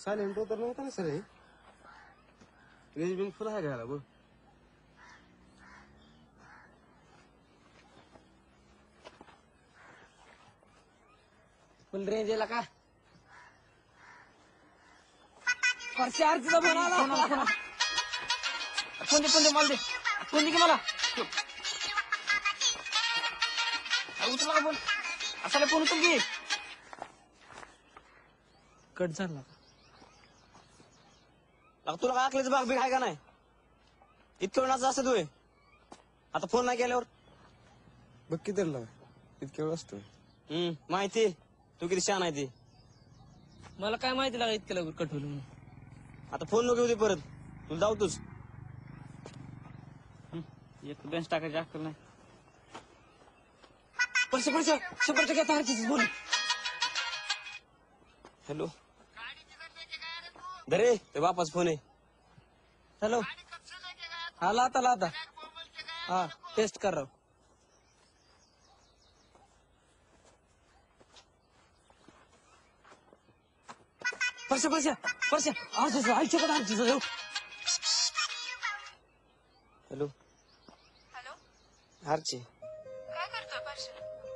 silent होतं नव्हतं ना सर हे रेंज बिंग फुल आहे घ्यायला बघ फुल रेंज याला का चार्जचा फोन आला फोन दे मला दे फोन दे की मला उचला का फोन असाला फोन उचल की कट झाला तुला काय आखल्याचं भाग बिग आहे का नाही इतकं वेळाचं असं तू आता फोन नाही केल्यावर बघ किती इतक्या वेळ असतोय माहिती तू किती छान आहे ती मला काय माहिती लागलं इतक्या लवकर कट होईल म्हणून आता फोन नको होते परत तुला जाऊ तूच एक बेंच टाकायची अक्कल नाही परसे 100% आता हरचीच बोल हॅलो दरे ते बापाच फोन आहे हॅलो हा लाता हा टेस्ट कर रहा हूं परसे आईच्याकडे हरचीच जाऊ हॅलो हॅलो हारची